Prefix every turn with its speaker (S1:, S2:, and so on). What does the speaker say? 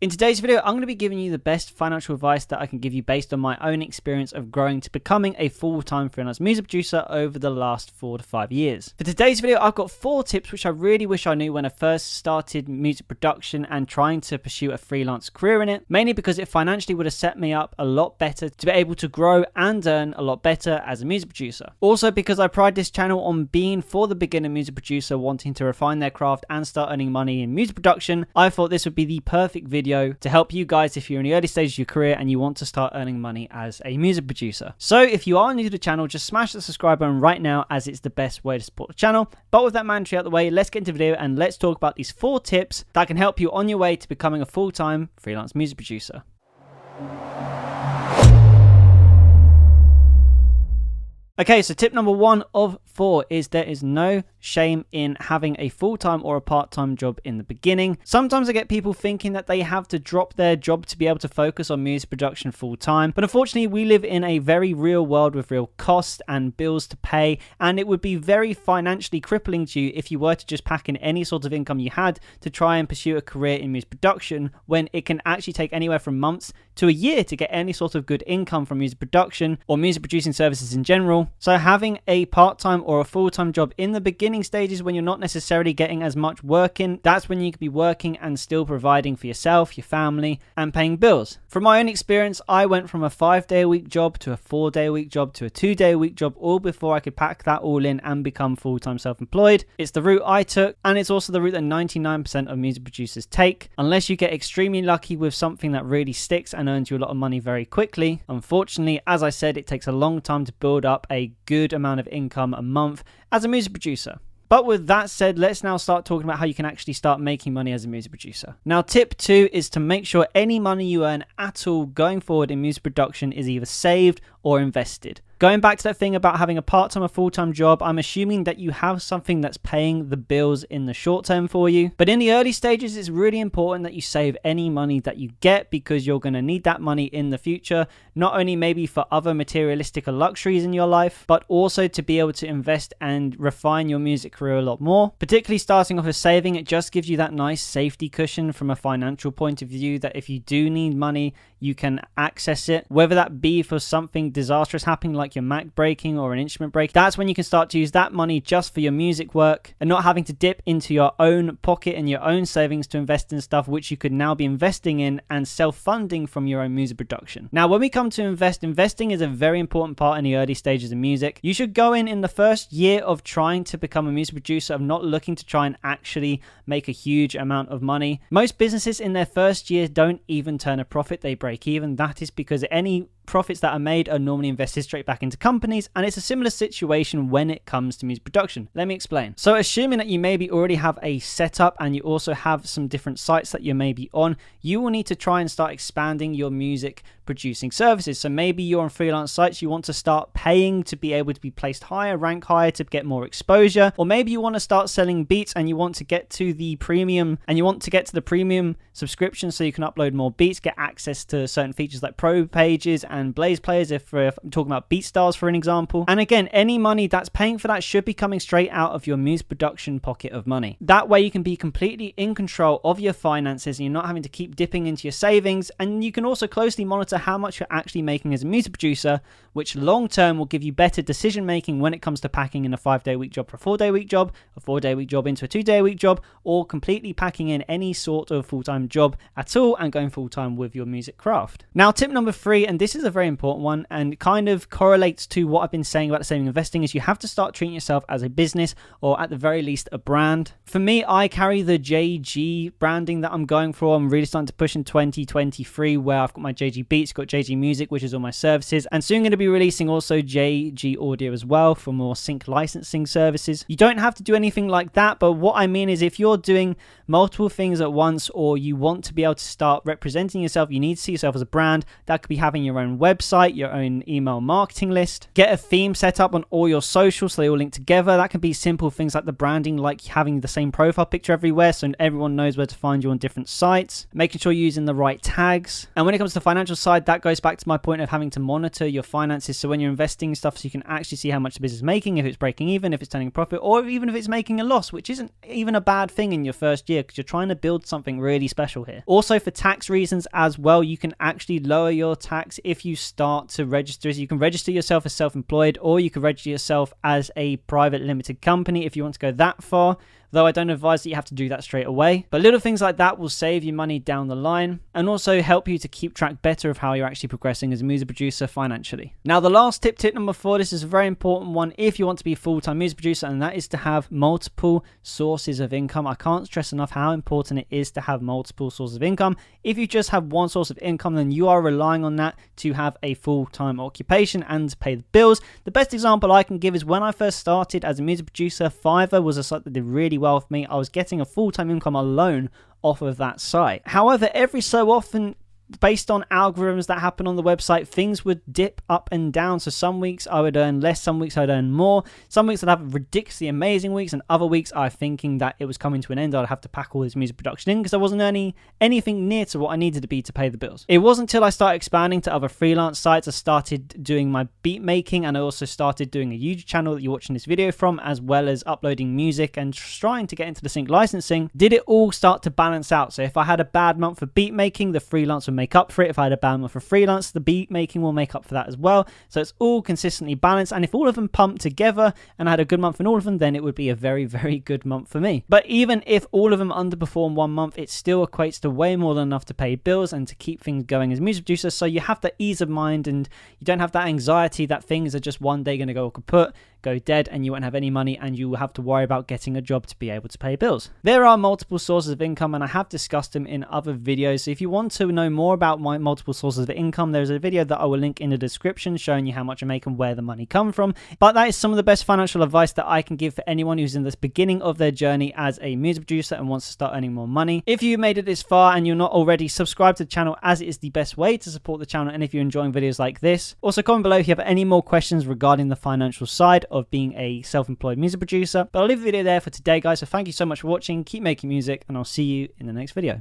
S1: In today's video, I'm going to be giving you the best financial advice that I can give you based on my own experience of growing to becoming a full-time freelance music producer over the last 4 to 5 years. For today's video, I've got 4 tips which I really wish I knew when I first started music production and trying to pursue a freelance career in it, mainly because it financially would have set me up a lot better to be able to grow and earn a lot better as a music producer. Also because I pride this channel on being for the beginner music producer wanting to refine their craft and start earning money in music production, I thought this would be the perfect video to help you guys if you're in the early stages of your career and you want to start earning money as a music producer. So if you are new to the channel, just smash the subscribe button right now as it's the best way to support the channel. But with that mandatory out the way, let's get into the video and let's talk about these 4 tips that can help you on your way to becoming a full-time freelance music producer. Okay, so tip number 1 of 4 is there is no shame in having a full-time or a part-time job in the beginning. Sometimes I get people thinking that they have to drop their job to be able to focus on music production full-time, but unfortunately we live in a very real world with real costs and bills to pay, and it would be very financially crippling to you if you were to just pack in any sort of income you had to try and pursue a career in music production, when it can actually take anywhere from months to a year to get any sort of good income from music production or music producing services in general. So having a part-time or a full-time job in the beginning stages when you're not necessarily getting as much work in, that's when you could be working and still providing for yourself, your family, and paying bills. From my own experience, I went from a 5-day-a-week job to a 4-day-a-week job to a 2-day-a-week job all before I could pack that all in and become full-time self-employed. It's the route I took, and it's also the route that 99% of music producers take. Unless you get extremely lucky with something that really sticks and earns you a lot of money very quickly. Unfortunately, as I said, it takes a long time to build up a good amount of income a month as a music producer. But with that said, let's now start talking about how you can actually start making money as a music producer. Now, tip 2 is to make sure any money you earn at all going forward in music production is either saved or invested. Going back to that thing about having a part-time or full-time job, I'm assuming that you have something that's paying the bills in the short term for you. But in the early stages, it's really important that you save any money that you get, because you're going to need that money in the future, not only maybe for other materialistic luxuries in your life, but also to be able to invest and refine your music career a lot more. Particularly starting off with saving, it just gives you that nice safety cushion from a financial point of view that if you do need money, you can access it, whether that be for something disastrous happening like your Mac breaking or an instrument break. That's when you can start to use that money just for your music work and not having to dip into your own pocket and your own savings to invest in stuff which you could now be investing in and self-funding from your own music production. Now, when we come to investing is a very important part in the early stages of music. You should go in the first year of trying to become a music producer, of not looking to try and actually make a huge amount of money. Most businesses in their first year don't even turn a profit, they break even. That is because any profits that are made are normally invested straight back into companies, and it's a similar situation when it comes to music production. Let me explain. So assuming that you maybe already have a setup and you also have some different sites that you're maybe on, you will need to try and start expanding your music producing services. So maybe you're on freelance sites, you want to start paying to be able to be placed higher, rank higher, to get more exposure, or maybe you want to start selling beats and you want to get to the premium subscription so you can upload more beats, get access to certain features like pro pages and Blaze players if I'm talking about BeatStars for an example. And again, any money that's paying for that should be coming straight out of your music production pocket of money. That way you can be completely in control of your finances and you're not having to keep dipping into your savings, and you can also closely monitor how much you're actually making as a music producer, which long term will give you better decision making when it comes to packing in a 5-day-a-week job for a 4-day-a-week job, a 4-day-a-week job into a 2-day-a-week job, or completely packing in any sort of full-time job at all and going full-time with your music craft. Now, tip number 3, and this is a very important one and kind of correlates to what I've been saying about saving investing, is you have to start treating yourself as a business, or at the very least a brand. For me, I carry the JG branding that I'm going for. I'm really starting to push in 2023, where I've got my JG Beats, got JG Music, which is all my services, and soon going to be releasing also JG Audio as well for more sync licensing services. You don't have to do anything like that, but what I mean is if you're doing multiple things at once, or you want to be able to start representing yourself, you need to see yourself as a brand. That could be having your own website, your own email marketing list, get a theme set up on all your socials so they all link together. That can be simple things like the branding, like having the same profile picture everywhere so everyone knows where to find you on different sites, making sure you're using the right tags. And when it comes to the financial side, side, that goes back to my point of having to monitor your finances. So when you're investing in stuff, so you can actually see how much the business is making, if it's breaking even, if it's turning a profit, or even if it's making a loss, which isn't even a bad thing in your first year because you're trying to build something really special here. Also, for tax reasons as well, you can actually lower your tax if you start to register. So you can register yourself as self-employed, or you can register yourself as a private limited company if you want to go that far. Though I don't advise that you have to do that straight away. But little things like that will save you money down the line and also help you to keep track better of how you're actually progressing as a music producer financially. Now, the last tip number 4, this is a very important one if you want to be a full-time music producer, and that is to have multiple sources of income. I can't stress enough how important it is to have multiple sources of income. If you just have one source of income, then you are relying on that to have a full-time occupation and to pay the bills. The best example I can give is when I first started as a music producer, Fiverr was a site that did really well for me. I was getting a full-time income alone off of that site. However, every so often, based on algorithms that happen on the website, things would dip up and down. So some weeks I would earn less, some weeks I'd earn more. Some weeks I'd have ridiculously amazing weeks, and other weeks I was thinking that it was coming to an end. I'd have to pack all this music production in because I wasn't earning anything near to what I needed to be to pay the bills. It wasn't until I started expanding to other freelance sites, I started doing my beat making, and I also started doing a YouTube channel that you're watching this video from, as well as uploading music and trying to get into the sync licensing. Did it all start to balance out? So if I had a bad month for beat making, the freelance would make up for it. If I had a bad month for freelance, the beat making will make up for that as well. So it's all consistently balanced, and if all of them pumped together and I had a good month in all of them, then it would be a very, very good month for me. But even if all of them underperform one month, it still equates to way more than enough to pay bills and to keep things going as a music producer. So you have that ease of mind, and you don't have that anxiety that things are just one day going to go kaput, go dead, and you won't have any money, and you will have to worry about getting a job to be able to pay bills. There are multiple sources of income, and I have discussed them in other videos. So if you want to know more about my multiple sources of income, there's a video that I will link in the description showing you how much I make and where the money comes from. But that is some of the best financial advice that I can give for anyone who's in this beginning of their journey as a music producer and wants to start earning more money. If you made it this far and you're not already, subscribe to the channel, as it is the best way to support the channel. And if you're enjoying videos like this, also comment below if you have any more questions regarding the financial side of being a self-employed music producer. But I'll leave the video there for today, guys. So thank you so much for watching. Keep making music, and I'll see you in the next video.